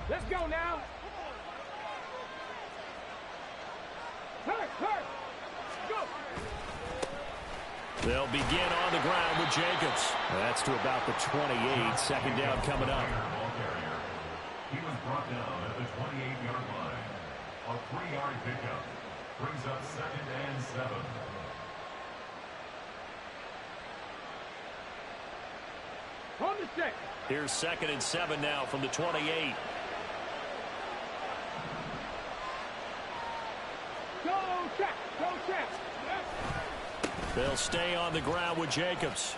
Let's go now. Hurt. Go. They'll begin on the ground with Jacobs. That's to about the 28. Second down coming up. He was brought down at the 28-yard line. A 3-yard pickup brings up 2nd and 7. On the set. Here's 2nd and 7 now from the 28. Go check. They'll stay on the ground with Jacobs.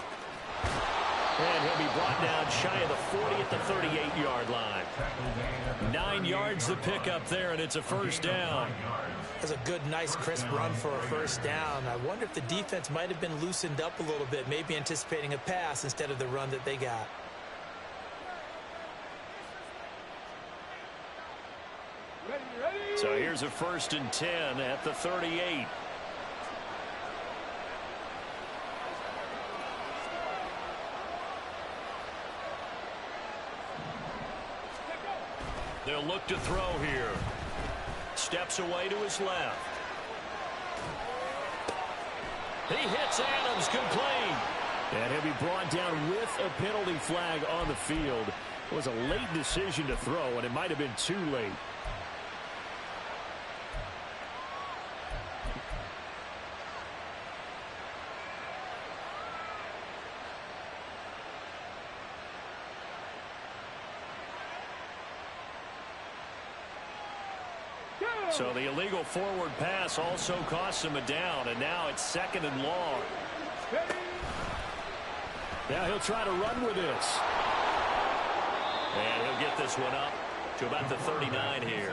And he'll be brought down shy of the 40 at the 38-yard line. 9 yards to pick up there, and it's a first down. That's a good, nice, crisp run for a first down. I wonder if the defense might have been loosened up a little bit, maybe anticipating a pass instead of the run that they got. Ready. So here's a 1st and 10 at the 38. They'll look to throw here. Steps away to his left. He hits Adams, complete. And he'll be brought down with a penalty flag on the field. It was a late decision to throw, and it might have been too late. So the illegal forward pass also costs him a down, and now it's 2nd and long. Now he'll try to run with this. And he'll get this one up to about the 39 here.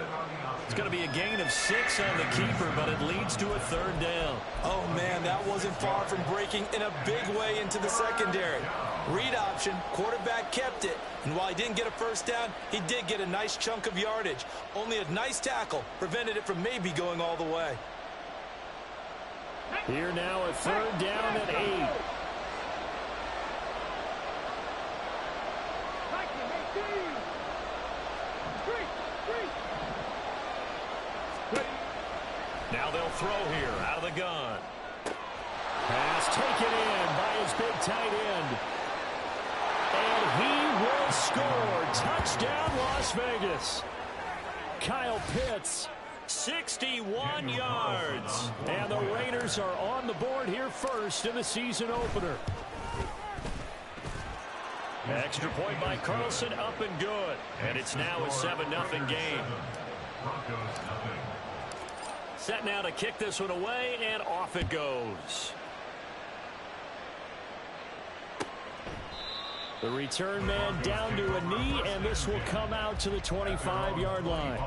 It's going to be a gain of 6 on the keeper, but it leads to a 3rd down. Oh, man, that wasn't far from breaking in a big way into the secondary. Read option, quarterback kept it, and while he didn't get a first down, he did get a nice chunk of yardage. Only a nice tackle prevented it from maybe going all the way. Here now a 3rd down and 8. Now they'll throw here out of the gun. Pass taken in by his big tight end. And he will score. Touchdown, Las Vegas. Kyle Pitts, 61 yards. And the Raiders are on the board here first in the season opener. Extra point by Carlson, up and good. And it's now a 7-0 game. Set now to kick this one away, and off it goes. The return man down to a knee, and this will come out to the 25-yard line.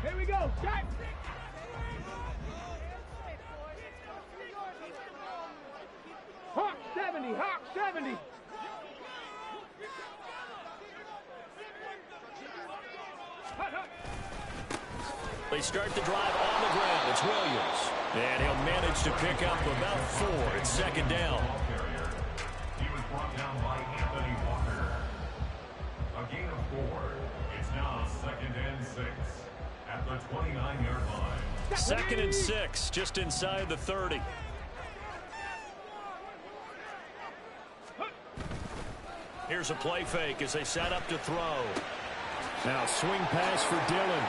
Here we go. Jack. Hawk 70. They start the drive on the ground. It's Williams. And he'll manage to pick up about 4. It's 2nd down. He was brought down by Anthony Walker. A gain of 4. It's now 2nd and 6 at the 29-yard line. 2nd and 6, just inside the 30. Here's a play fake as they set up to throw. Now swing pass for Dillon.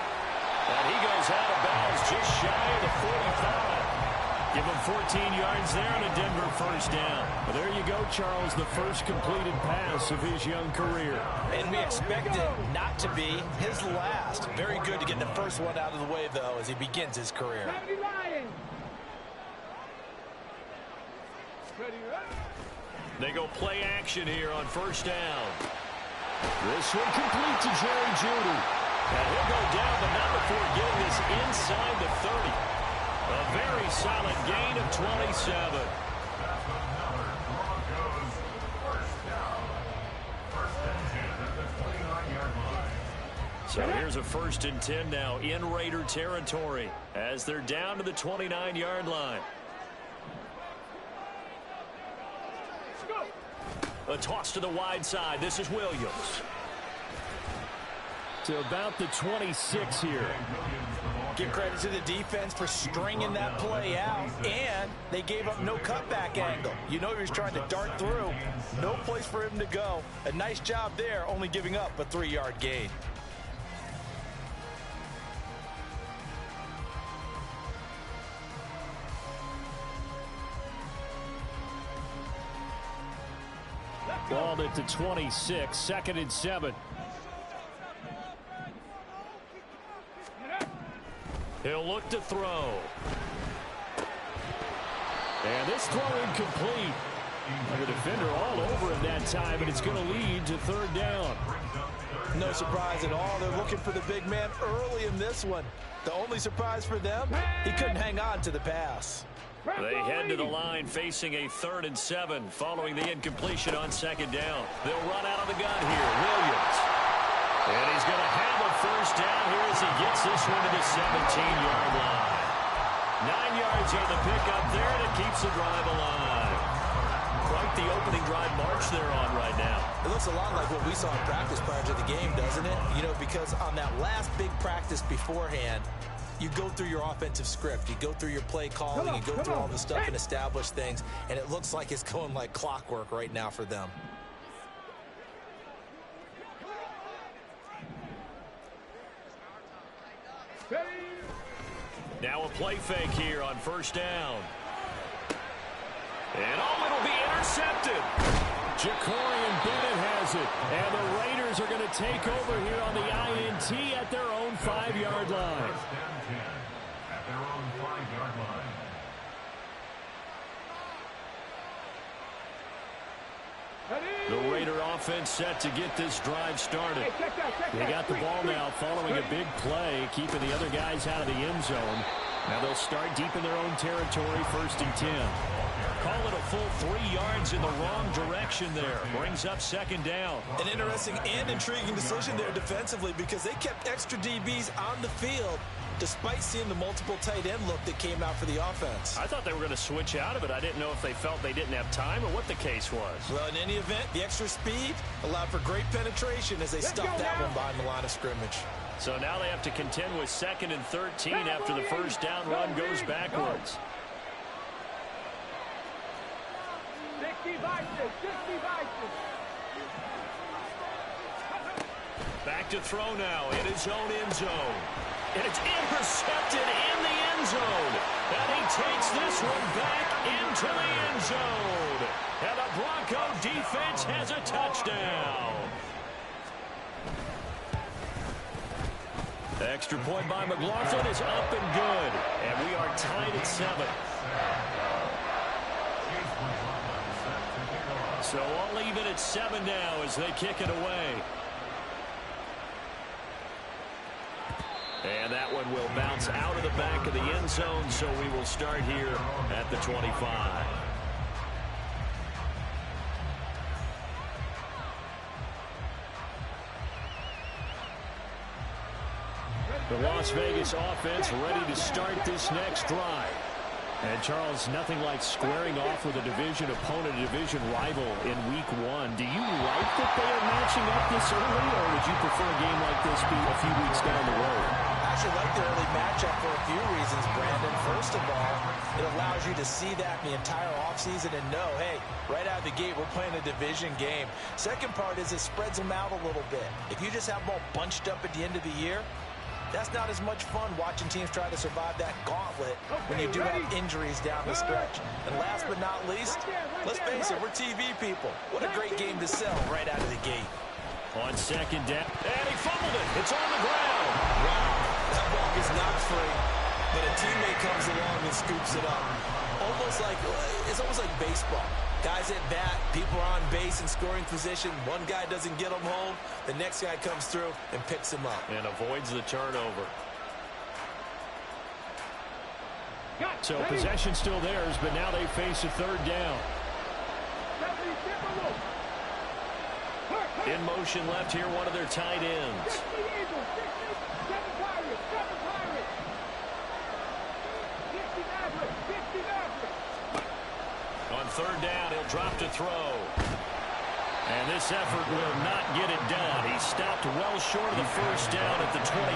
And he goes out of bounds just shy of the 45. Give him 14 yards there and a Denver first down. Well, there you go, Charles, the first completed pass of his young career. And we expect it not to be his last. Very good to get the first one out of the way, though, as he begins his career. They go play action here on first down. This one complete to Jerry Jeudy. And he'll go down, but not before getting this inside the 30. A very solid gain of 27. So here's a 1st and 10 now in Raider territory as they're down to the 29-yard line. A toss to the wide side. This is Williams. To about the 26 here. Give credit to the defense for stringing that play out, and they gave up no cutback angle. You know he was trying to dart through. No place for him to go. A nice job there, only giving up a 3-yard gain. Ball at the 26, 2nd and 7. He'll look to throw. And this throw incomplete. The defender all over him that time, but it's going to lead to 3rd down. No surprise at all. They're looking for the big man early in this one. The only surprise for them, he couldn't hang on to the pass. They head to the line facing a 3rd and 7 following the incompletion on 2nd down. They'll run out of the gun here. Williams. And he's going to have a 1st down here as he gets this one to the 17-yard line. 9 yards on the pickup there, and it keeps the drive alive. Quite the opening drive march they're on right now. It looks a lot like what we saw in practice prior to the game, doesn't it? You know, because on that last big practice beforehand, you go through your offensive script, you go through your play calling, you go through all the stuff and establish things, and it looks like it's going like clockwork right now for them. Now a play fake here on 1st down. And it'll be intercepted. Jacorian Bennett has it. And the Raiders are going to take over here on the INT at their own 5-yard line. At their own 5-yard line. The Raider offense set to get this drive started. They got the ball now following a big play, keeping the other guys out of the end zone. Now they'll start deep in their own territory, 1st and 10. Call it a full 3 yards in the wrong direction there. Brings up 2nd down. An interesting and intriguing decision there defensively because they kept extra DBs on the field despite seeing the multiple tight end look that came out for the offense. I thought they were going to switch out of it. I didn't know if they felt they didn't have time or what the case was. Well, in any event, the extra speed allowed for great penetration as they stopped that one behind the line of scrimmage. So now they have to contend with 2nd and 13 after the 1st down run goes backwards. 60 vices. Back to throw now in his own end zone. And it's intercepted in the end zone. And he takes this one back into the end zone. And the Bronco defense has a touchdown. The extra point by McLaughlin is up and good. And we are tied at 7. So all even at 7 now as they kick it away. And that one will bounce out of the back of the end zone, so we will start here at the 25. The Las Vegas offense ready to start this next drive. And, Charles, nothing like squaring off with a division opponent, a division rival in Week 1. Do you like that they are matching up this early, or would you prefer a game like this be a few weeks down the road? I actually like the early matchup for a few reasons, Brandon. First of all, it allows you to see that the entire offseason and know, hey, right out of the gate, we're playing a division game. Second part is it spreads them out a little bit. If you just have them all bunched up at the end of the year, that's not as much fun watching teams try to survive that gauntlet when you do have injuries down the stretch. And last but not least, let's face it, we're TV people. What a great game to sell right out of the gate. On 2nd down, and he fumbled it. It's on the ground. Wow, that ball is not free, but a teammate comes along and scoops it up. It's almost like baseball. Guys at bat, people are on base in scoring position. One guy doesn't get them home. The next guy comes through and picks him up. And avoids the turnover. So possession still theirs, but now they face a 3rd down. In motion left here, one of their tight ends. third down. He'll drop to throw. And this effort will not get it done. He stopped well short of the first down at the 29.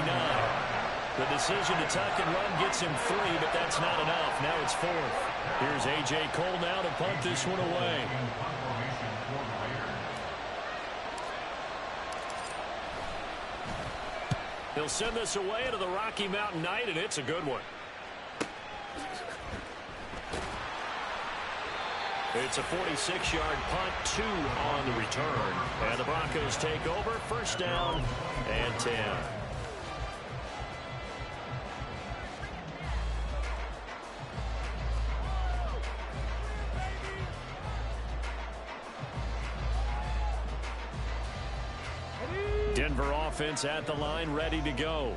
The decision to tuck and run gets him 3, but that's not enough. Now it's 4th. Here's A.J. Cole now to punt this one away. He'll send this away to the Rocky Mountain Night, and it's a good one. It's a 46-yard punt, 2 on the return. And the Broncos take over, first down and 10. Denver offense at the line, ready to go.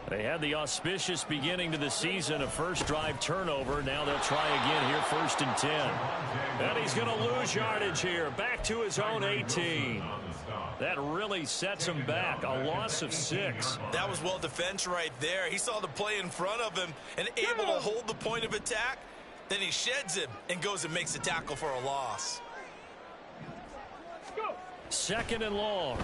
They had the auspicious beginning to the season, a first drive turnover. Now they'll try again here, 1st and 10. And he's going to lose yardage here, back to his own 18. That really sets him back, a loss of 6. That was well defense right there. He saw the play in front of him and able to hold the point of attack. Then he sheds him and goes and makes a tackle for a loss. 2nd and long.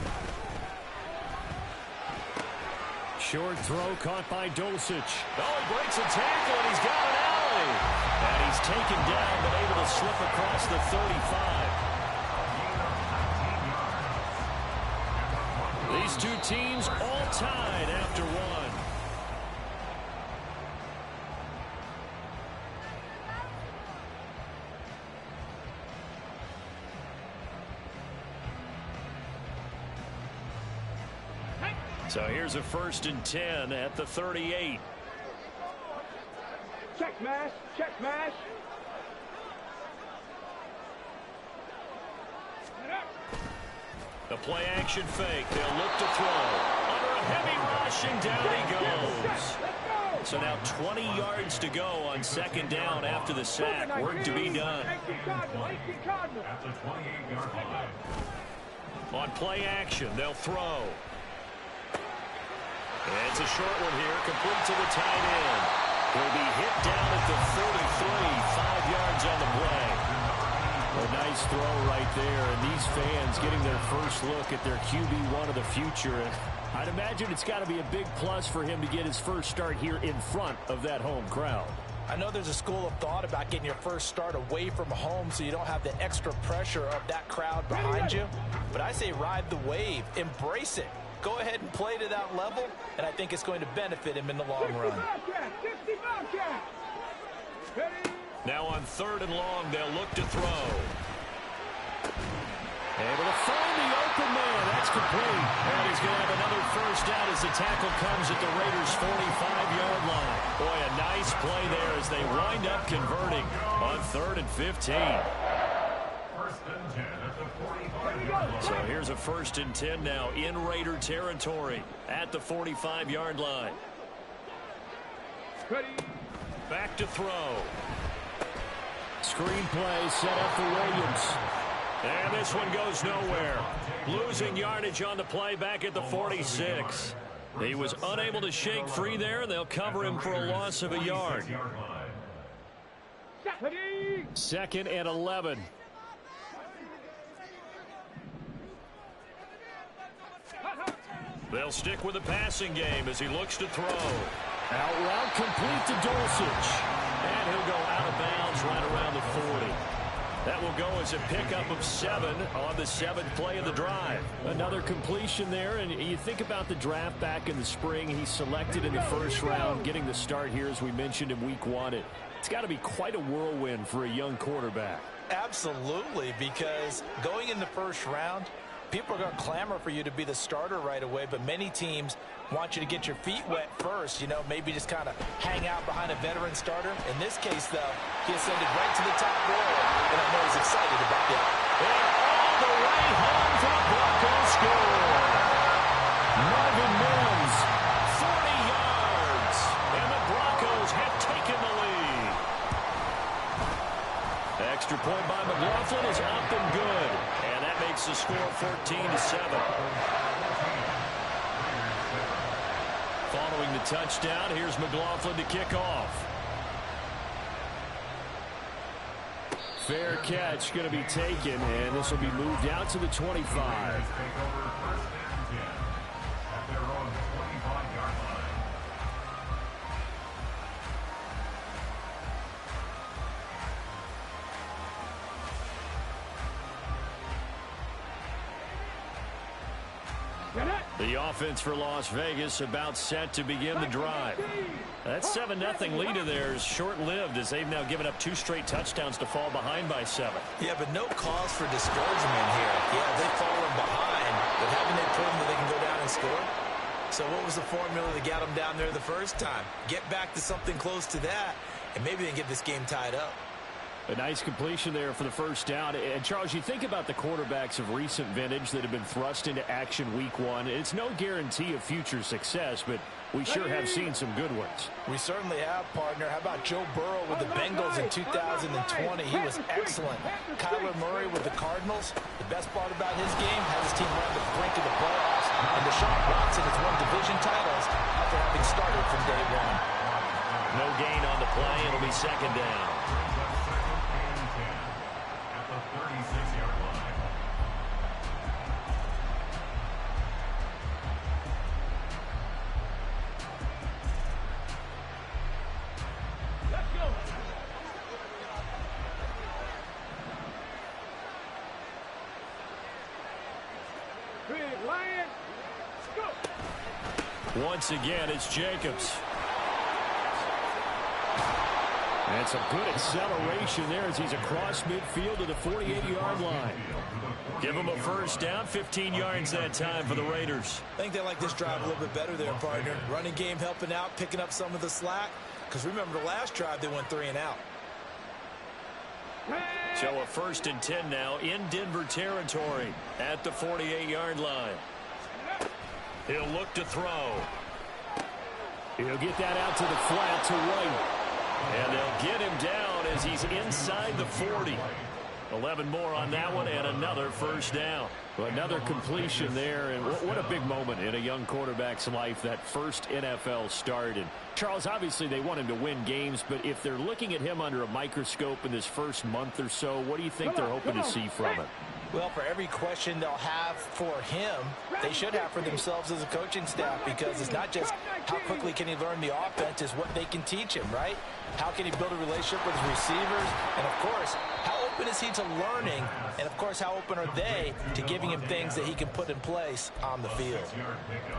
Short throw caught by Dulcich. Oh, he breaks a tackle, and he's got an alley. And he's taken down, but able to slip across the 35. These two teams all tied after 1. So here's a 1st and 10 at the 38. Check mash, check mash. The play action fake. They'll look to throw. Under a heavy rush, and down he goes. So now 20 yards to go on 2nd down after the sack. Work to be done. At the 28-yard line. On play action, they'll throw. It's a short one here, complete to the tight end. Will be hit down at the 43, 5 yards on the play. A nice throw right there, and these fans getting their first look at their QB1 of the future. And I'd imagine it's got to be a big plus for him to get his first start here in front of that home crowd. I know there's a school of thought about getting your first start away from home so you don't have the extra pressure of that crowd behind you. But I say ride the wave, embrace it. Go ahead and play to that level, and I think it's going to benefit him in the long run. Now on 3rd and long, they'll look to throw. Able to find the open man. That's complete. And he's going to have another first down as the tackle comes at the Raiders' 45-yard line. Boy, a nice play there as they wind up converting on 3rd and 15. So here's a 1st and 10 now in Raider territory at the 45-yard line. Back to throw. Screen play set up for Williams. And this one goes nowhere. Losing yardage on the play back at the 46. He was unable to shake free there, and they'll cover him for a loss of a yard. 2nd and 11. They'll stick with the passing game as he looks to throw. Out route complete to Dulcich. And he'll go out of bounds right around the 40. That will go as a pickup of 7 on the 7th play of the drive. Another completion there, and you think about the draft back in the spring. He's selected in the 1st round, getting the start here, as we mentioned, in week 1. It's got to be quite a whirlwind for a young quarterback. Absolutely, because going in the 1st round, people are going to clamor for you to be the starter right away, but many teams want you to get your feet wet first, you know, maybe just kind of hang out behind a veteran starter. In this case, though, he ascended right to the top row, and I know he's excited about that. And all the way home for the Broncos score. Marvin Mims, 40 yards, and the Broncos have taken the lead. Extra point by McLaughlin is up and good. And that makes the score 14-7. Following the touchdown, here's McLaughlin to kick off. Fair catch going to be taken, and this will be moved out to the 25. The offense for Las Vegas about set to begin the drive. That 7-0 lead of theirs short-lived as they've now given up 2 straight touchdowns to fall behind by 7. Yeah, but no cause for discouragement here. Yeah, they've fallen behind, but haven't they proven that they can go down and score? So what was the formula that got them down there the first time? Get back to something close to that, and maybe they can get this game tied up. A nice completion there for the first down. And, Charles, you think about the quarterbacks of recent vintage that have been thrust into action week 1. It's no guarantee of future success, but we sure have seen some good ones. We certainly have, partner. How about Joe Burrow with the Bengals in 2020? He was excellent. Kyler Murray with the Cardinals. The best part about his game has his team around the brink of the playoffs. And Deshaun Watson has won division titles after having started from day 1. No gain on the play. It'll be second down. Once again, it's Jacobs. And some good acceleration there as he's across midfield to the 48-yard line. Give him a first down, 15 yards that time for the Raiders. I think they like this drive a little bit better there, partner. Running game helping out, picking up some of the slack. Because remember, the last drive, they went 3 and out. So a 1st and 10 now in Denver territory at the 48-yard line. He'll look to throw. He'll get that out to the flat to White. And they'll get him down as he's inside the 40. 11 more on that one and another first down. Well, another completion there, and what a big moment in a young quarterback's life, that first NFL start. And Charles, obviously they want him to win games, but if they're looking at him under a microscope in this first month or so, what do you think they're hoping to see from him? Well, for every question they'll have for him, they should have for themselves as a coaching staff, because it's not just how quickly can he learn the offense, it's what they can teach him, right? How can he build a relationship with his receivers? And, of course, how open is he to learning? And, of course, how open are they to giving him things that he can put in place on the field?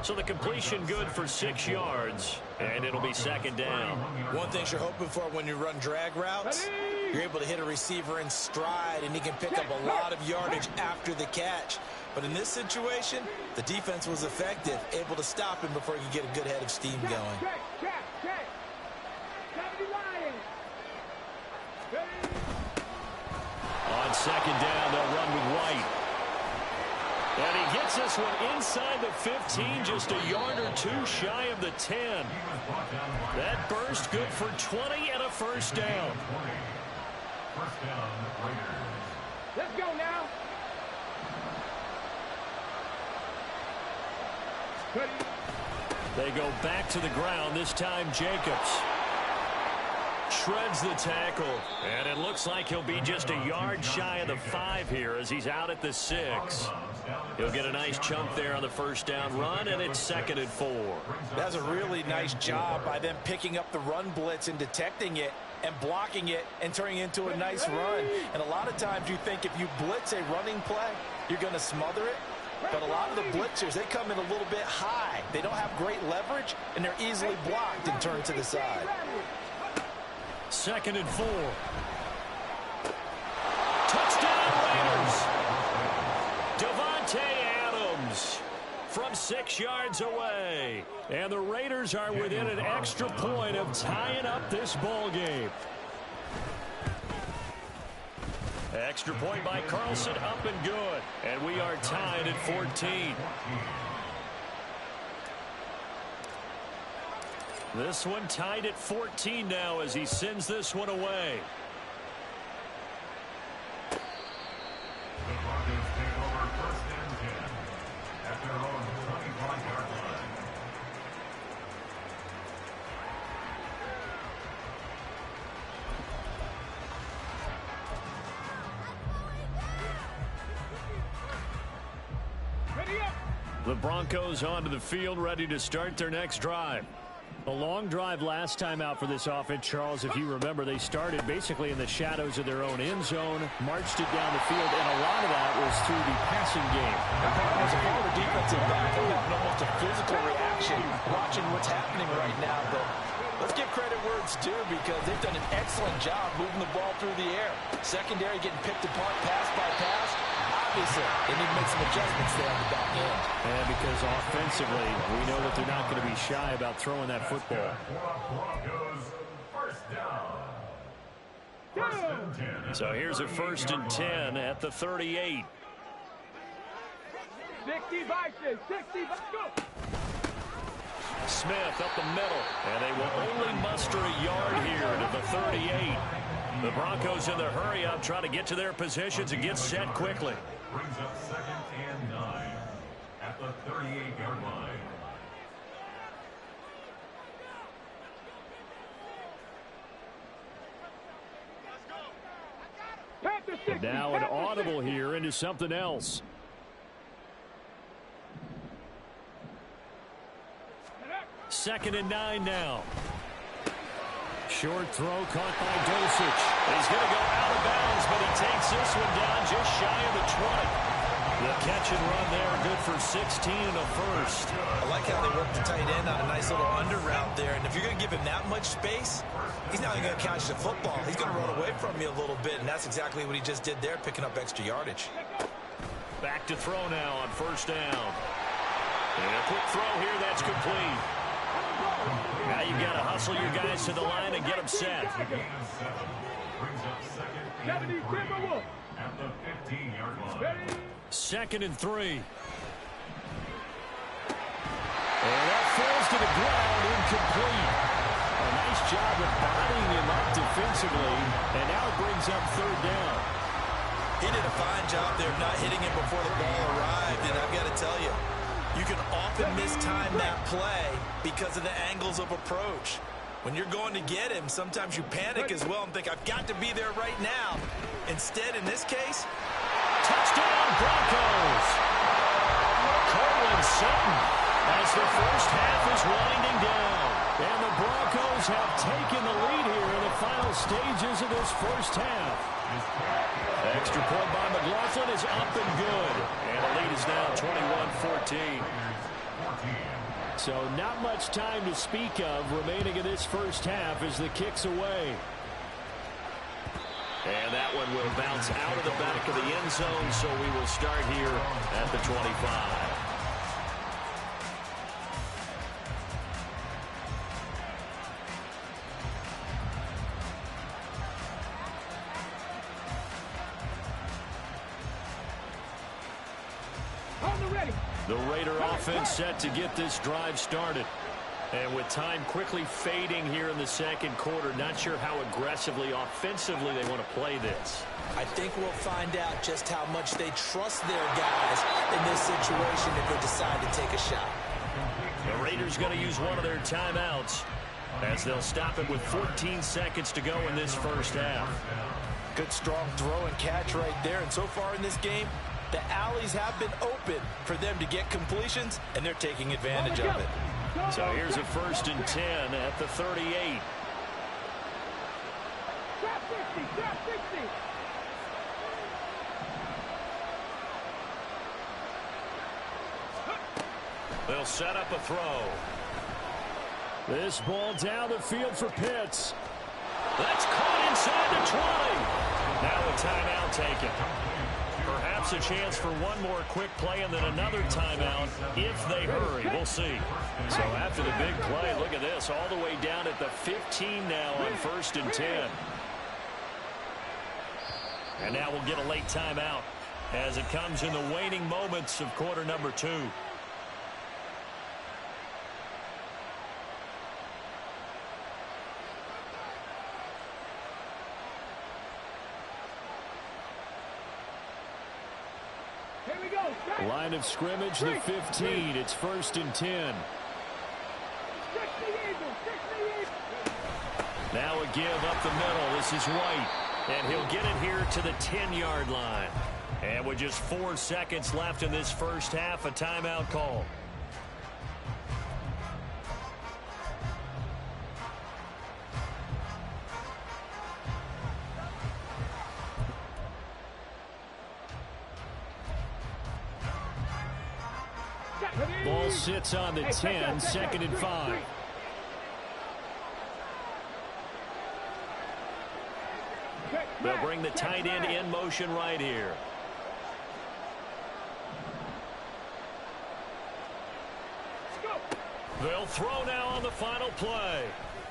So the completion good for 6 yards, and it'll be second down. One thing you're hoping for when you run drag routes, you're able to hit a receiver in stride, and he can pick up a lot of yardage after the catch. But in this situation, the defense was effective, able to stop him before he could get a good head of steam going. On second down, they'll run with White. And he gets this one inside the 15, just a yard or two shy of the 10. That burst good for 20 and a first down. Let's go now. They go back to the ground, this time Jacobs. Shreds the tackle, and it looks like he'll be just a yard shy of the 5 here as he's out at the 6. He'll get a nice chunk there on the first down run, and it's 2nd and 4. That's a really nice job by them picking up the run blitz and detecting it and blocking it and turning it into a nice run. And a lot of times you think if you blitz a running play, you're going to smother it. But a lot of the blitzers, they come in a little bit high. They don't have great leverage, and they're easily blocked and turned to the side. 2nd and 4. Touchdown Raiders. Davante Adams from 6 yards away. And the Raiders are within an extra point of tying up this ball game. Extra point by Carlson, up and good. And we are tied at 14. This one tied at 14 now as he sends this one away. The Broncos take over 1st and 10 at their own 25-yard line. The Broncos onto the field, ready to start their next drive. A long drive last time out for this offense, Charles. If you remember, they started basically in the shadows of their own end zone, marched it down the field, and a lot of that was through the passing game. As a former defensive back, I'm having almost a physical reaction watching what's happening right now. But let's give credit where it's due because they've done an excellent job moving the ball through the air. Secondary getting picked apart pass by pass. Obviously, they need to make some adjustments there on the back end. And because offensively, we know that they're not going to be shy about throwing that football. So here's a 1st and 10 at the 38. 60 Vikings, 60 Vikings. Smith up the middle, and they will only muster a yard here to the 38. The Broncos in the hurry up, trying to get to their positions and get set quickly. Brings up 2nd and 9 at the 38-yard line. And now an audible here into something else. Second and 9 now. Short throw caught by Dosich. He's going to go out of bounds, but he takes this one down just shy of the 20. The catch and run there, good for 16 and a first. I like how they work the tight end on a nice little under route there. And if you're going to give him that much space, he's not going to catch the football. He's going to run away from you a little bit, and that's exactly what he just did there, picking up extra yardage. Back to throw now on 1st down. And a quick throw here, that's complete. Now you've got to hustle your guys to the line and get them set. Brings up 2nd and 3 at the 15-yard line. 2nd and 3. And that falls to the ground, incomplete. A nice job of bodying him up defensively, and now it brings up 3rd down. He did a fine job there of not hitting him before the ball arrived, and I've got to tell you, you can often mistime that play because of the angles of approach. When you're going to get him, sometimes you panic as well and think, I've got to be there right now. Instead, in this case, touchdown Broncos! Cortland Sutton as the first half is winding down. And the Broncos have taken the lead here in the final stages of this first half. Extra point by McLaughlin is up and good. And the lead is now 21-14. So not much time to speak of remaining in this first half as the kick's away. And that one will bounce out of the back of the end zone, so we will start here at the 25. The Raider offense set to get this drive started. And with time quickly fading here in the second quarter, not sure how aggressively, offensively they want to play this. I think we'll find out just how much they trust their guys in this situation if they decide to take a shot. The Raiders going to use one of their timeouts as they'll stop it with 14 seconds to go in this first half. Good strong throw and catch right there. And so far in this game, the alleys have been open for them to get completions, and they're taking advantage of it. So here's a 1st and 10 at the 38. They'll set up a throw. This ball down the field for Pitts. That's caught inside the 20. Now a timeout taken. Perhaps a chance for one more quick play and then another timeout if they hurry. We'll see. So after the big play, look at this. All the way down at the 15 now on 1st and 10. And now we'll get a late timeout as it comes in the waning moments of quarter number 2. Line of scrimmage, the 15. It's 1st and 10. Now a give up the middle. This is White. And he'll get it here to the 10-yard line. And with just 4 seconds left in this first half, a timeout call. Ball sits on the 10, second and 5. They'll bring the tight end in motion right here. They'll throw now on the final play.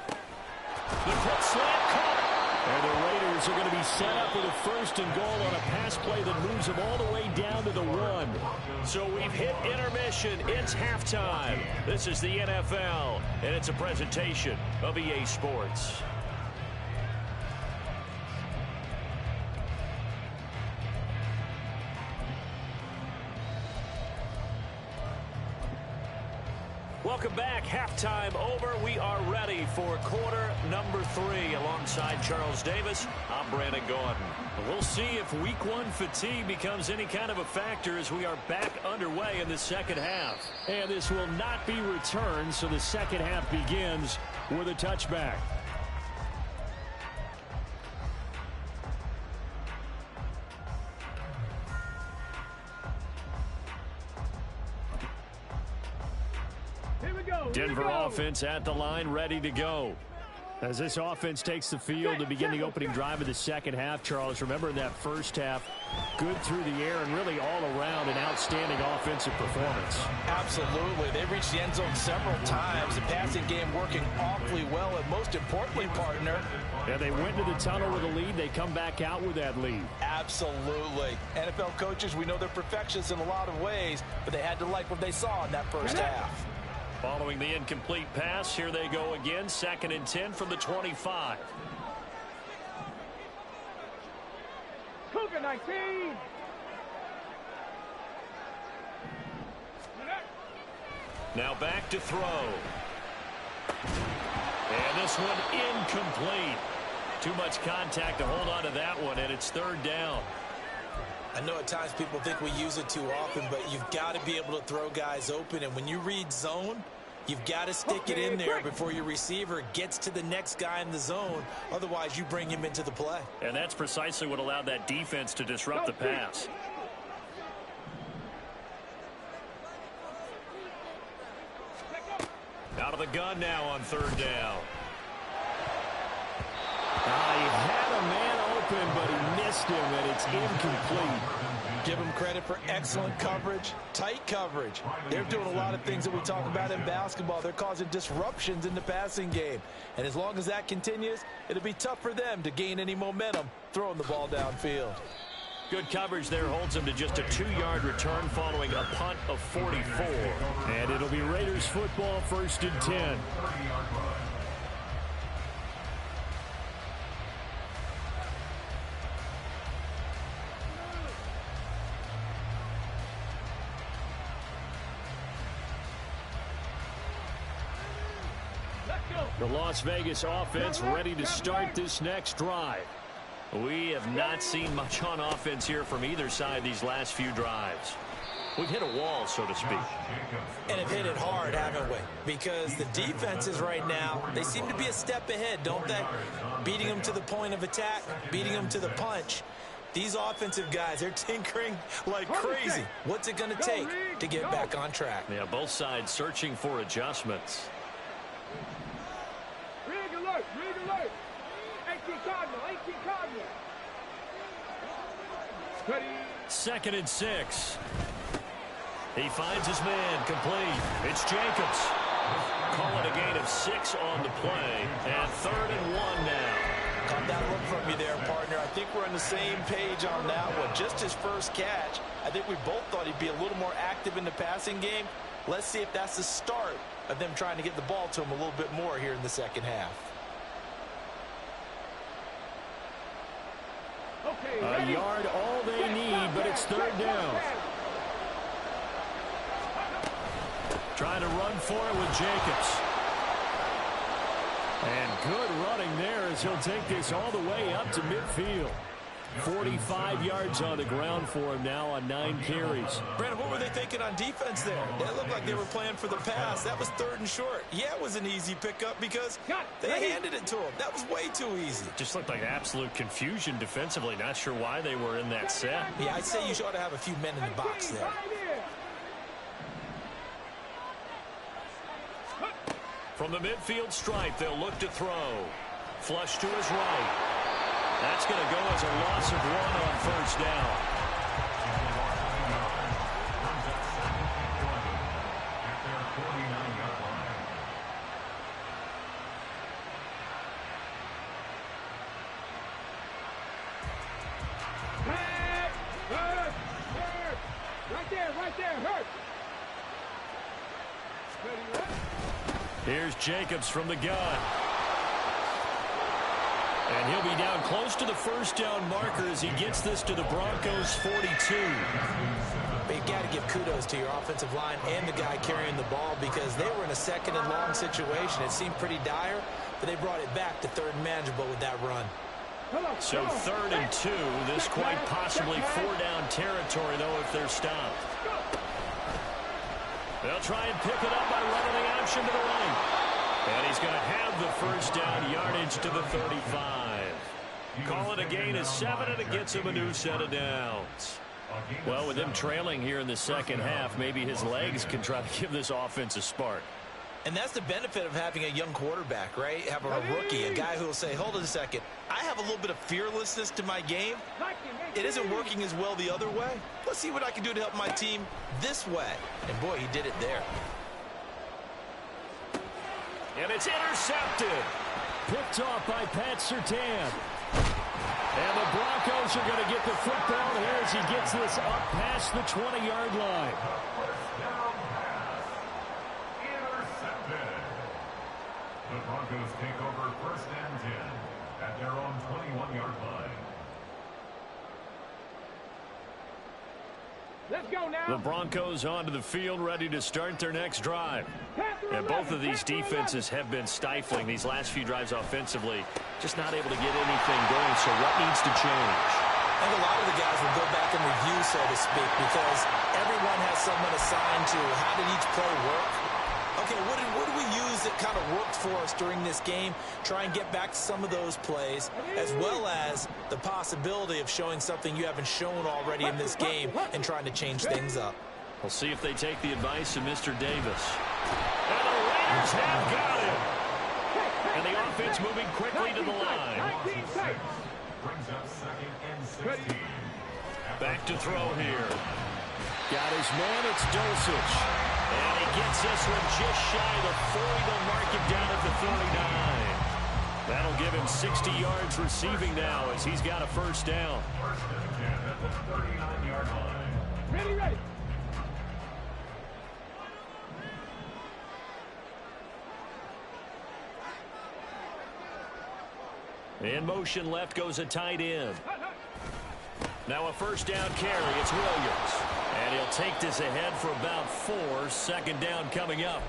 The quick slant caught. And the Raiders are going to be set up with a 1st and goal on a pass play that moves them all the way down to the 1. So we've hit intermission. It's halftime. This is the NFL, and it's a presentation of EA Sports. Welcome back. Halftime over. We are ready for quarter number 3. Alongside Charles Davis, I'm Brandon Gaudin. We'll see if week 1 fatigue becomes any kind of a factor as we are back underway in the second half. And this will not be returned, so the second half begins with a touchback. Denver offense at the line, ready to go. As this offense takes the field to begin the opening drive of the second half, Charles, remember in that first half, good through the air and really all around an outstanding offensive performance. Absolutely. They reached the end zone several times. The passing game working awfully well, and most importantly, partner. Yeah, they went to the tunnel with a lead. They come back out with that lead. Absolutely. NFL coaches, we know they're perfectionists in a lot of ways, but they had to like what they saw in that first half. Following the incomplete pass, here they go again. 2nd and 10 from the 25. Cougar 19. Now back to throw. And this one incomplete. Too much contact to hold on to that one, and it's 3rd down. I know at times people think we use it too often, but you've got to be able to throw guys open. And when you read zone, you've got to stick it in there before your receiver gets to the next guy in the zone. Otherwise, you bring him into the play. And that's precisely what allowed that defense to disrupt the pass. Out of the gun now on 3rd down. He had a man open, but he missed him, and it's incomplete. Give them credit for excellent coverage, tight coverage. They're doing a lot of things that we talk about in basketball. They're causing disruptions in the passing game. And as long as that continues, it'll be tough for them to gain any momentum throwing the ball downfield. Good coverage there holds him to just a 2-yard return following a punt of 44. And it'll be Raiders football, 1st and 10. The Las Vegas offense ready to start this next drive. We have not seen much on offense here from either side these last few drives. We've hit a wall, so to speak. And have hit it hard, haven't we? Because the defenses right now, they seem to be a step ahead, don't they? Beating them to the point of attack, beating them to the punch. These offensive guys, they're tinkering like crazy. What's it going to take to get back on track? Yeah, both sides searching for adjustments. Rig alert, rig alert. 18 Cardinal, 18 Cardinal. Ready. 2nd and 6. He finds his man complete. It's Jacobs. Call it a gain of 6 on the play. And 3rd and 1 now. Caught that look from you there, partner. I think we're on the same page on that one. Just his first catch. I think we both thought he'd be a little more active in the passing game. Let's see if that's the start of them trying to get the ball to him a little bit more here in the second half. A yard all they need, but it's 3rd down. Trying to run for it with Jacobs. And good running there as he'll take this all the way up to midfield. 45 yards on the ground for him now on 9 carries. Brandon, what were they thinking on defense there? It looked like they were playing for the pass. That was 3rd and short. Yeah, it was an easy pickup because they handed it to him. That was way too easy. Just looked like absolute confusion defensively. Not sure why they were in that set. Yeah, I'd say you ought to have a few men in the box there. From the midfield stripe, they'll look to throw. Flush to his right. That's going to go as a loss of 1 on first down. Right there, hurt. Here's Jacobs from the gun. And he'll be down close to the first down marker as he gets this to the Broncos 42. But you've got to give kudos to your offensive line and the guy carrying the ball because they were in a 2nd and long situation. It seemed pretty dire, but they brought it back to 3rd and manageable with that run. So 3rd and 2. This quite possibly 4-down territory, though, if they're stopped. They'll try and pick it up by running the option to the right. And he's going to have the first down yardage to the 35. Call it a gain of 7, and it gets him a new set of downs. Well, with him trailing here in the second half, maybe his legs can try to give this offense a spark. And that's the benefit of having a young quarterback, right? Having a rookie, a guy who will say, hold on a second, I have a little bit of fearlessness to my game. It isn't working as well the other way. Let's see what I can do to help my team this way. And boy, he did it there. And it's intercepted. Picked off by Pat Surtain. And the Broncos are going to get the football here as he gets this up past the 20-yard line. Intercepted. The Broncos take over 1st and 10 at their own 21-yard line. Let's go now. The Broncos onto the field, ready to start their next drive. And both of these defenses have been stifling these last few drives offensively. Just not able to get anything going, so what needs to change? I think a lot of the guys will go back and review, so to speak, because everyone has someone assigned to how did each play work. Okay, what did we use that kind of worked for us during this game? Try and get back to some of those plays, as well as the possibility of showing something you haven't shown already in this game and trying to change things up. We'll see if they take the advice of Mr. Davis. And the Raiders have got him. And the offense moving quickly to the line. Brings up 2nd and 16. Back to throw here. Got his man, it's Dulcich. And he gets this one just shy of the 40. They'll mark him down at the 39. That'll give him 60 yards receiving now as he's got a first down. 1st and 10 at the 39-yard line. Ready. In motion left goes a tight end. Now a first down carry. It's Williams. And he'll take this ahead for about 4. 2nd down coming up.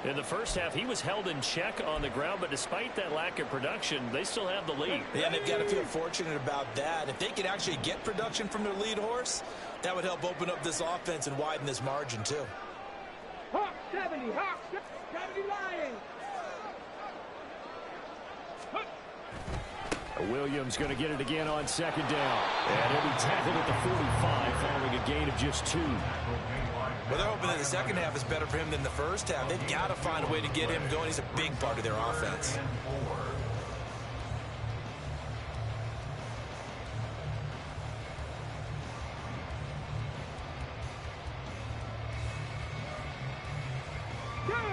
In the first half, he was held in check on the ground, but despite that lack of production, they still have the lead. Yeah, and they've got to feel fortunate about that. If they could actually get production from their lead horse, that would help open up this offense and widen this margin, too. Hawk 70, Hawk 70 Lions. Williams going to get it again on 2nd down. And he'll be tackled at the 45 following a gain of just 2. Well, they're hoping that the second half is better for him than the first half. They've got to find a way to get him going. He's a big part of their offense.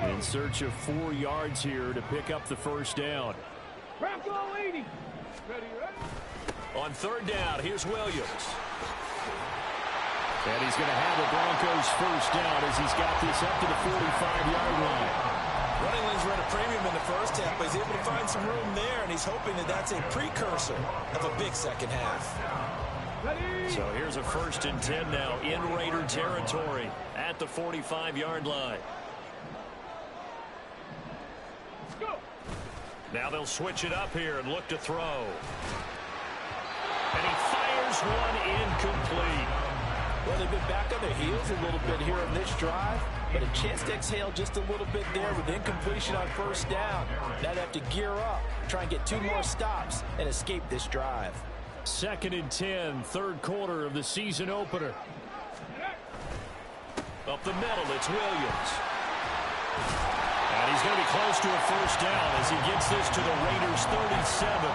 In search of 4 yards here to pick up the first down. Bronco 80. Ready. On 3rd down, here's Williams. And he's going to have the Broncos first down as he's got this up to the 45-yard line. Running lanes were at a premium in the first half, but he's able to find some room there, and he's hoping that that's a precursor of a big second half. So here's a 1st and 10 now in Raider territory at the 45-yard line. Now they'll switch it up here and look to throw. And he fires one incomplete. Well, they've been back on their heels a little bit here on this drive, but a chance to exhale just a little bit there with incompletion on first down. Now they have to gear up, try and get 2 more stops, and escape this drive. 2nd and 10, third quarter of the season opener. Up the middle, it's Williams. And he's going to be close to a first down as he gets this to the Raiders' 37.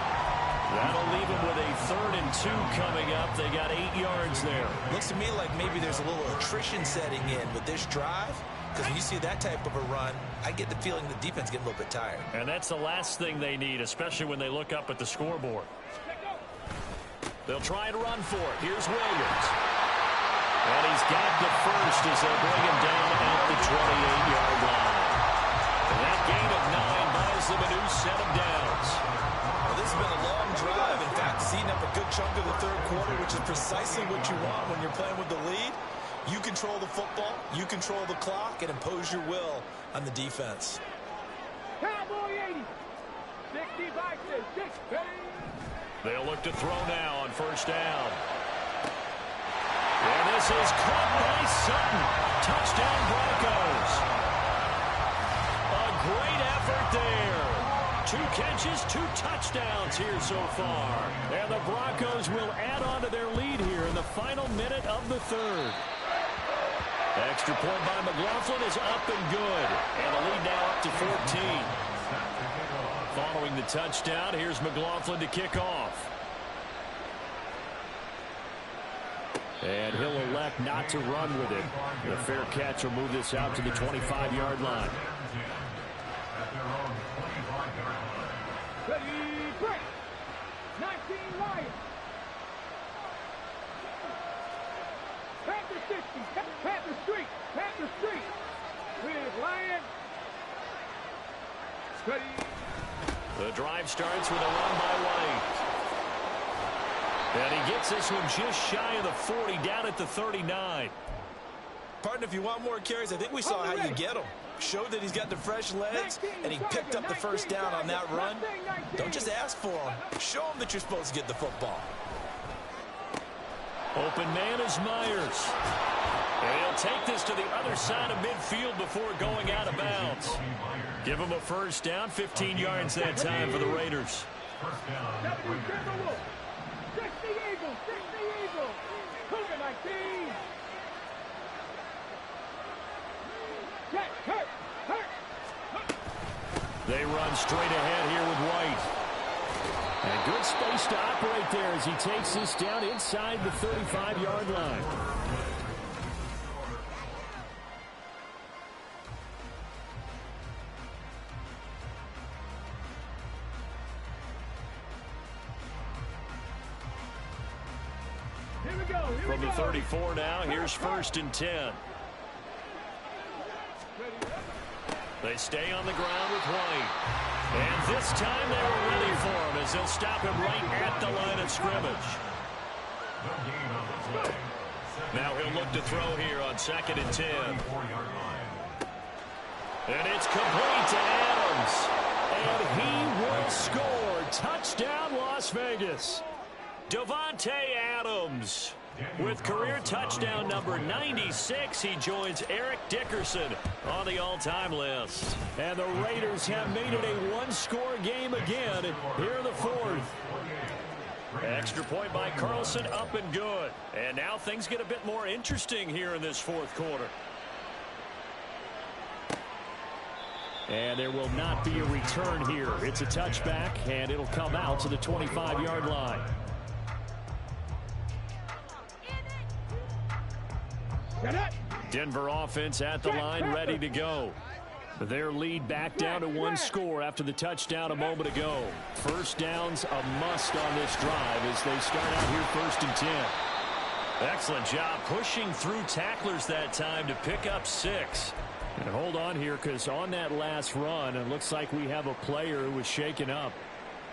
That'll leave him with a 3rd and 2 coming up. They got 8 yards there. Looks to me like maybe there's a little attrition setting in with this drive, because when you see that type of a run, I get the feeling the defense getting a little bit tired. And that's the last thing they need, especially when they look up at the scoreboard. They'll try and run for it. Here's Williams. And he's got the first as they bring him down at the 28-yard line. And that gain of 9 buys them a new set of downs. Well, this has been a long drive. In fact, it's eaten up a good chunk of the third quarter, which is precisely what you want when you're playing with the lead. You control the football, you control the clock, and impose your will on the defense. Cowboy 80. 65 to 6. They'll look to throw now on first down. And this is caught by Sutton. Touchdown Broncos. A great effort there. 2 catches, 2 touchdowns here so far. And the Broncos will add on to their lead here in the final minute of the 3rd. Extra point by McLaughlin is up and good. And the lead now up to 14. Following the touchdown, here's McLaughlin to kick off. And he'll elect not to run with it. The fair catch will move this out to the 25-yard line. Ready, break. 19 Lions. Panther 60. Panther Street. Panther Street. With Lions. Ready. The drive starts with a run by White. And he gets this one just shy of the 40, down at the 39. Partner, if you want more carries, I think we saw how you get them. Showed that he's got the fresh legs, and he picked up the first down on that run. Don't just ask for him. Show him that you're supposed to get the football. Open man is Myers. And he'll take this to the other side of midfield before going out of bounds. Give him a first down, 15 yards that time for the Raiders. 60 Eagles, 60 Eagles. Cougar 19. Get hurt, hurt. They run straight ahead here with White. And good space to operate there as he takes this down inside the 35-yard line. From the 34 now, here's 1st and 10. They stay on the ground with White. And this time they were ready for him as they'll stop him right at the line of scrimmage. Now he'll look to throw here on 2nd and 10. And it's complete to Adams. And he will score. Touchdown, Las Vegas. Davante Adams. With career touchdown number 96, he joins Eric Dickerson on the all-time list. And the Raiders have made it a one-score game again here in the 4th. Extra point by Carlson, up and good. And now things get a bit more interesting here in this 4th quarter. And there will not be a return here. It's a touchback, and it'll come out to the 25-yard line. Denver offense at the line, ready to go. Their lead back down to 1 score after the touchdown a moment ago. First down's a must on this drive as they start out here 1st and 10. Excellent job pushing through tacklers that time to pick up 6. And hold on here, because on that last run, it looks like we have a player who was shaken up.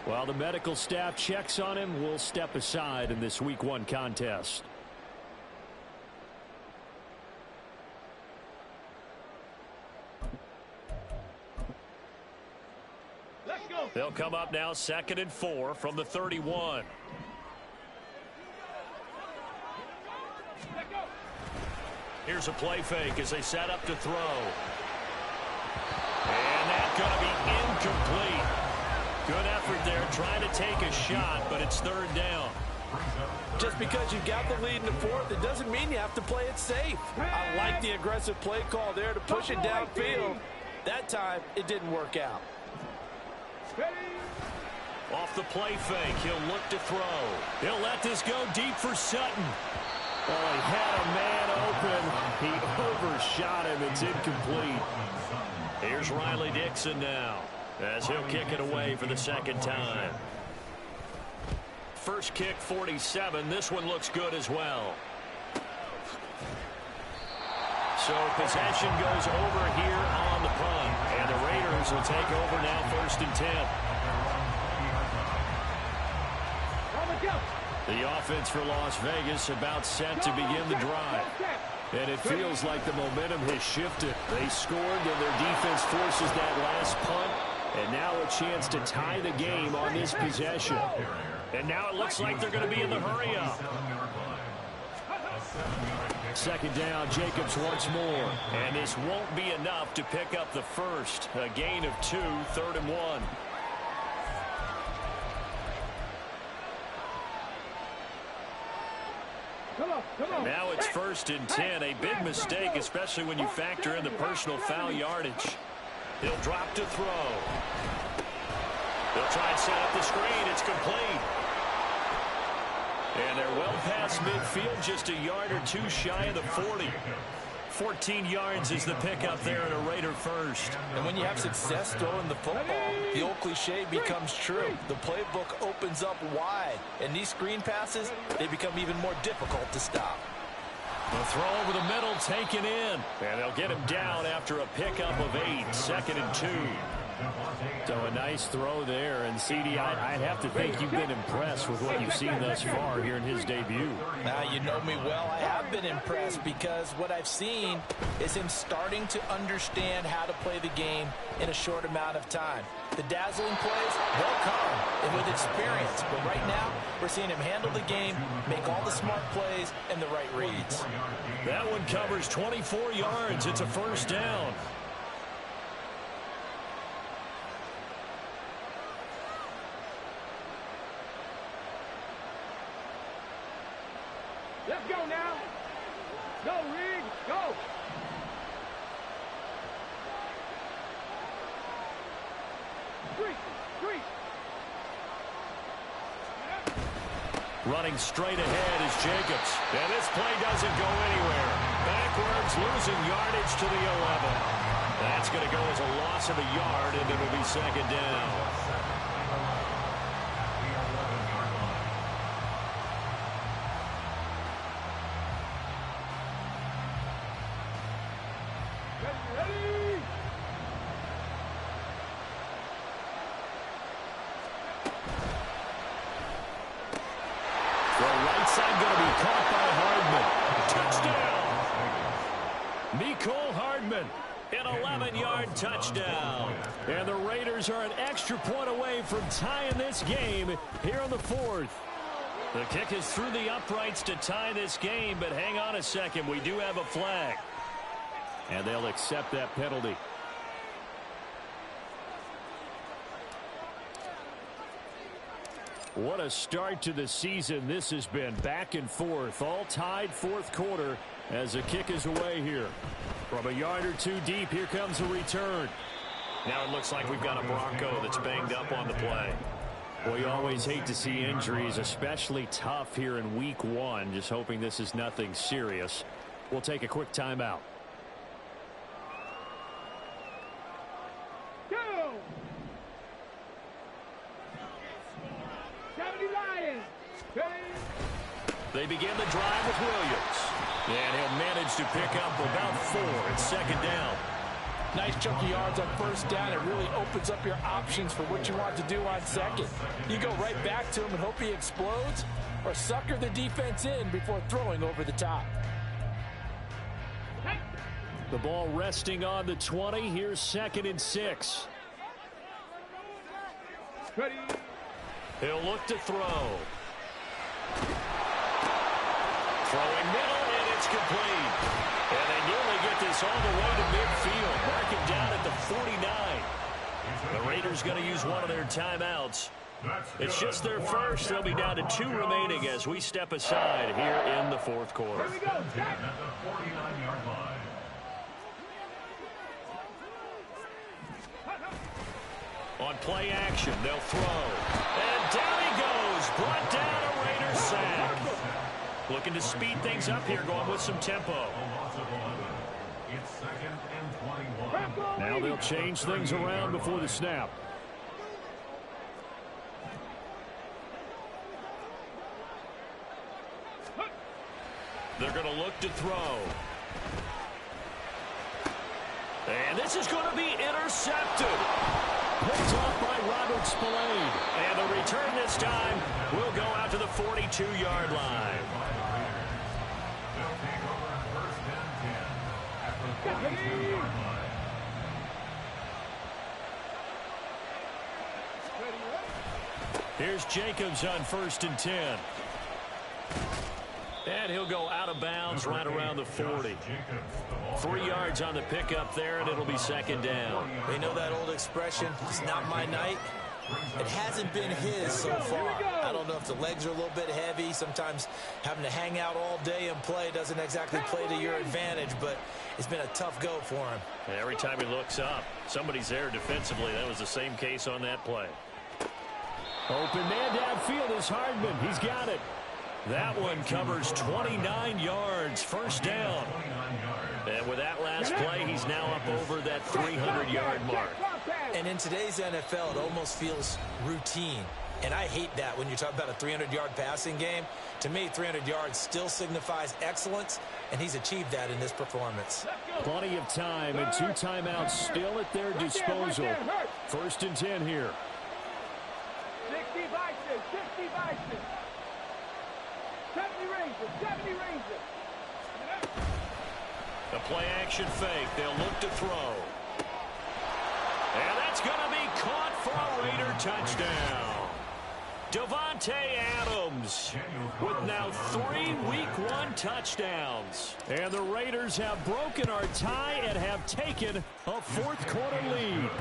While the medical staff checks on him, we'll step aside in this Week 1 contest. Let's go. They'll come up now 2nd and 4 from the 31. Here's a play fake as they set up to throw. And that's going to be incomplete. Good effort there trying to take a shot, but it's 3rd down. Just because you got the lead in the 4th, it doesn't mean you have to play it safe. I like the aggressive play call there to push it downfield. That time, it didn't work out. Off the play fake, he'll look to throw. He'll let this go deep for Sutton. Oh, he had a man open. He overshot him. It's incomplete. Here's Riley Dixon now as he'll kick it away for the 2nd time. First kick, 47. This one looks good as well. So possession goes over here on the punt. And the Raiders will take over now 1st and 10. The offense for Las Vegas about set to begin the drive. And it feels like the momentum has shifted. They scored, and their defense forces that last punt. And now a chance to tie the game on this possession. And now it looks like they're going to be in the hurry-up. 2nd down, Jacobs once more. And this won't be enough to pick up the first. A gain of 2, 3rd and 1. Now it's 1st and 10. A big mistake, especially when you factor in the personal foul yardage. He'll drop to throw. They'll try and set up the screen. It's complete. And they're well past midfield, just a yard or 2 shy of the 40. 14 yards is the pickup there at a Raider first. And when you have success throwing the football, the old cliche becomes true. The playbook opens up wide. And these screen passes, they become even more difficult to stop. The throw over the middle taken in. And they'll get him down after a pickup of 8. 2nd and 2. So a nice throw there. And, CD, I'd have to think you've been impressed with what you've seen thus far here in his debut. Now, you know me well. I have been impressed because what I've seen is him starting to understand how to play the game in a short amount of time. The dazzling plays, they'll come, and with experience. But right now, we're seeing him handle the game, make all the smart plays, and the right reads. That one covers 24 yards. It's a 1st down. Let's go now. Go, Riggs. Go. Street. Running straight ahead is Jacobs. And this play doesn't go anywhere. Backwards, losing yardage to the 11. That's going to go as a loss of a yard, and it'll be 2nd down. Touchdown. And the Raiders are an extra point away from tying this game here in the 4th. The kick is through the uprights to tie this game, but hang on a second. We do have a flag. And they'll accept that penalty. What a start to the season this has been. Back and forth, all tied 4th quarter as the kick is away here. From a yard or 2 deep, here comes a return. Now it looks like we've got a Bronco that's banged up on the play. Well, you always hate to see injuries, especially tough here in week 1. Just hoping this is nothing serious. We'll take a quick timeout. Go. 70 Lions. They begin the drive with Williams. And he'll manage to pick up about 4. It's 2nd down. Nice chunky yards on 1st down. It really opens up your options for what you want to do on 2nd. You go right back to him and hope he explodes, or sucker the defense in before throwing over the top. The ball resting on the 20. Here's 2nd and 6. Ready. He'll look to throw. Throwing middle, and it's complete. And they nearly get this all the way to midfield. Marking down at the 49. The Raiders going to use one of their timeouts. It's just their first. They'll be down to 2 remaining as we step aside here in the fourth quarter. Here we go. Jack. At the 49-yard line. On play action, they'll throw. And down he goes. Brought down a Raiders sack. Looking to speed things up here, going with some tempo. It's 2nd and 21. Now they'll change things around before the snap. They're going to look to throw. And this is going to be intercepted. Picked off by Robert Spillane. And the return this time will go out to the 42-yard line. They'll take over at 1st and 10 at the 42-yard line. Here's Jacobs on 1st and 10. And he'll go out of bounds right around the 40. 3 yards on the pickup there, and it'll be 2nd down. They know that old expression, it's not my night. It hasn't been his so far. I don't know if the legs are a little bit heavy. Sometimes having to hang out all day and play doesn't exactly play to your advantage, but it's been a tough go for him. And every time he looks up, somebody's there defensively. That was the same case on that play. Open man downfield is Hardman. He's got it. That one covers 29 yards, 1st down. And with that last play, he's now up over that 300-yard mark. And in today's NFL, it almost feels routine. And I hate that when you talk about a 300-yard passing game. To me, 300 yards still signifies excellence, and he's achieved that in this performance. Plenty of time and 2 timeouts still at their disposal. 1st and 10 here. 60 Bison, 60 Bison. 70 Rangers, 70 Rangers. The play action fake. They'll look to throw. And that's going to be caught for a Raider touchdown. Davante Adams with now 3 Week 1 touchdowns. And the Raiders have broken our tie and have taken a 4th quarter lead.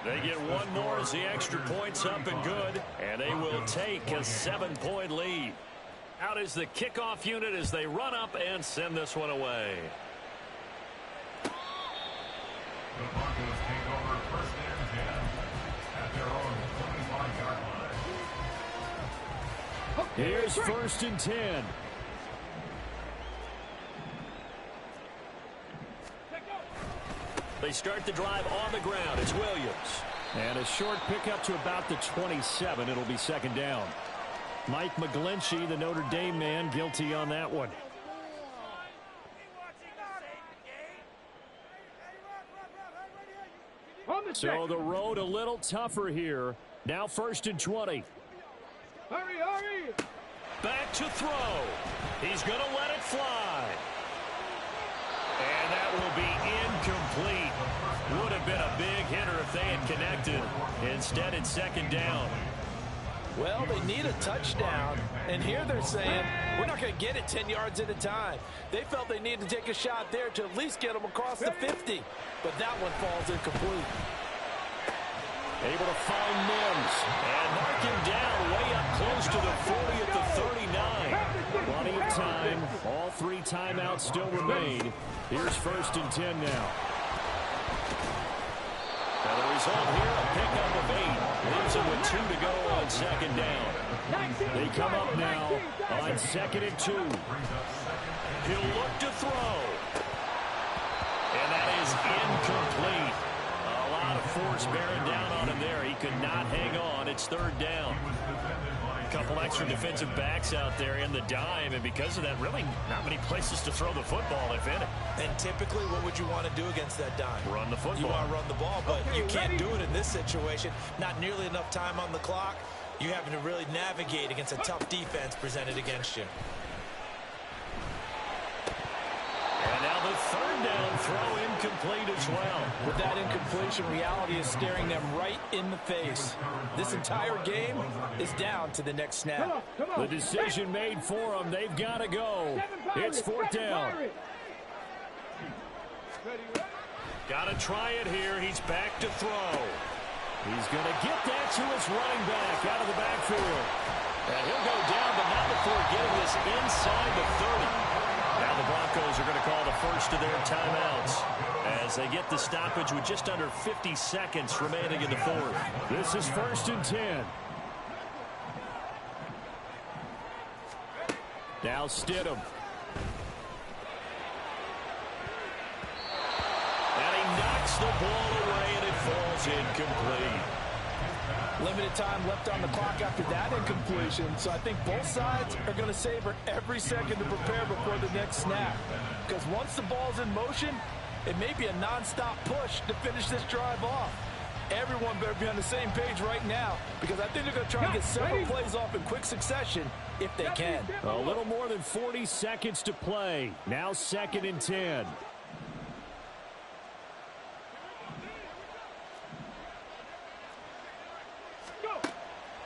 They get one more as the extra point's up and good. And they will take a 7-point lead. Out is the kickoff unit as they run up and send this one away. The Broncos take over 1st and 10 at their own 25-yard line. Here's 1st and 10. They start the drive on the ground. It's Williams. And a short pickup to about the 27. It'll be 2nd down. Mike McGlinchey, the Notre Dame man, guilty on that one. So the road a little tougher here. Now 1st and 20. Hurry, hurry. Back to throw. He's going to let it fly. And that will be incomplete. Would have been a big hitter if they had connected. Instead, it's 2nd down. Well, they need a touchdown, and here they're saying, we're not going to get it 10 yards at a time. They felt they needed to take a shot there to at least get them across the 50, but that one falls incomplete. Able to find Mims and mark him down way up close to the 40 at the 39. Plenty of time. All 3 timeouts still remain. Here's 1st and 10 now. And the result here, a pickup of 8. Leaves him with 2 to go on 2nd down. They come up now on 2nd and 2. He'll look to throw. And that is incomplete. A lot of force bearing down on him there. He could not hang on. It's 3rd down. A couple extra defensive backs out there in the dime, and because of that, really not many places to throw the football, if any. And typically, what would you want to do against that dime? Run the football. You want to run the ball, but you can't do it in this situation. Not nearly enough time on the clock. You having to really navigate against a tough defense presented against you. And now the third down throw incomplete as well. With that incompletion, reality is staring them right in the face. This entire game is down to the next snap. The decision made for them. They've got to go. It's fourth down. Got to try it here. He's back to throw. He's going to get that to his running back out of the backfield. And he'll go down, but not before getting this inside the 30. Now the Broncos are going to call the first of their timeouts as they get the stoppage with just under 50 seconds remaining in the fourth. This is 1st and 10. Now Stidham. And he knocks the ball away, and it falls incomplete. Limited time left on the clock after that incompletion, so I think both sides are going to savor every second to prepare before the next snap. Because once the ball's in motion, it may be a non-stop push to finish this drive off. Everyone better be on the same page right now, because I think they're going to try and get several plays off in quick succession if they can. A little more than 40 seconds to play. Now 2nd and 10.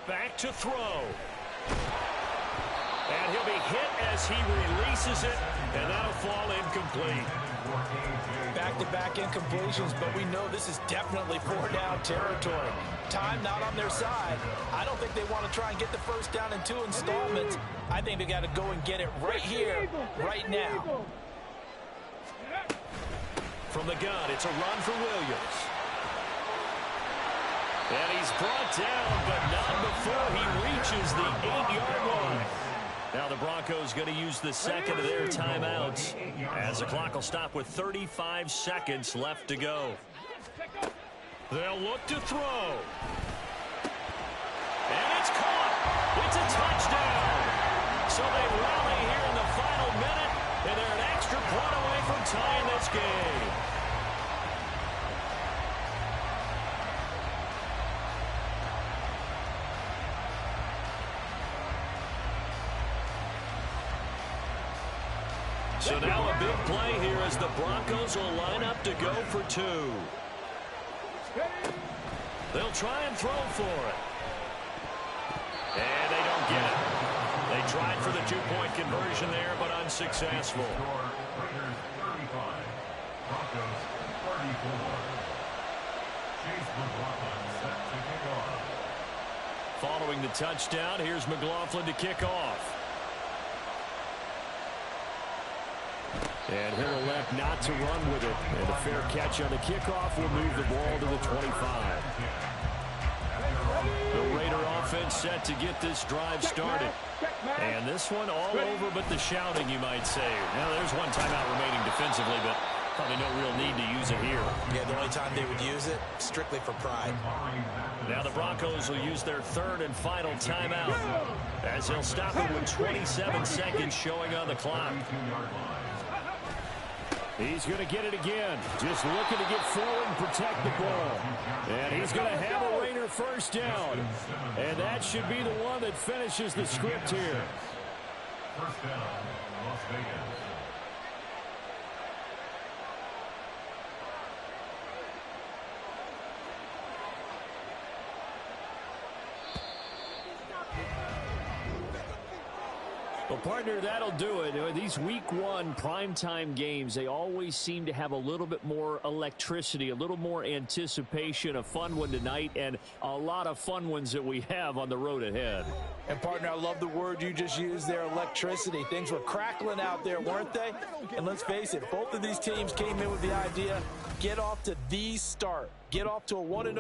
Back to throw. And he'll be hit as he releases it, and that'll fall incomplete. Back-to-back incompletions, but we know this is definitely 4-down territory. Time not on their side. I don't think they want to try and get the first down in 2 installments. I think they got to go and get it right here, right now. From the gun, it's a run for Williams. And he's brought down, but not before he reaches the 8-yard line. Now the Broncos going to use the second of their timeouts as the clock will stop with 35 seconds left to go. They'll look to throw. And it's caught. It's a touchdown. So they rally here in the final minute, and they're an extra point away from tying this game. So now a big play here as the Broncos will line up to go for 2. They'll try and throw for it. And they don't get it. They tried for the 2-point conversion there, but unsuccessful. Raiders 35, Broncos 34. Chase McLaughlin set to kick off. Following the touchdown, here's McLaughlin to kick off. And he'll elect not to run with it. And a fair catch on the kickoff will move the ball to the 25. The Raider offense set to get this drive started. And this one all over but the shouting, you might say. Now there's one timeout remaining defensively, but probably no real need to use it here. Yeah, the only time they would use it, strictly for pride. Now the Broncos will use their third and final timeout as they'll stop it with 27 seconds showing on the clock. He's going to get it again. Just looking to get forward and protect the ball. And he's going to have a Raider first down. And that should be the one that finishes the script here. First down, Las Vegas. Well, partner, that'll do it. These week 1 primetime games, they always seem to have a little bit more electricity, a little more anticipation. A fun one tonight, and a lot of fun ones that we have on the road ahead. And, partner, I love the word you just used there, electricity. Things were crackling out there, weren't they? And let's face it, both of these teams came in with the idea, get off to the start. Get off to a 1-0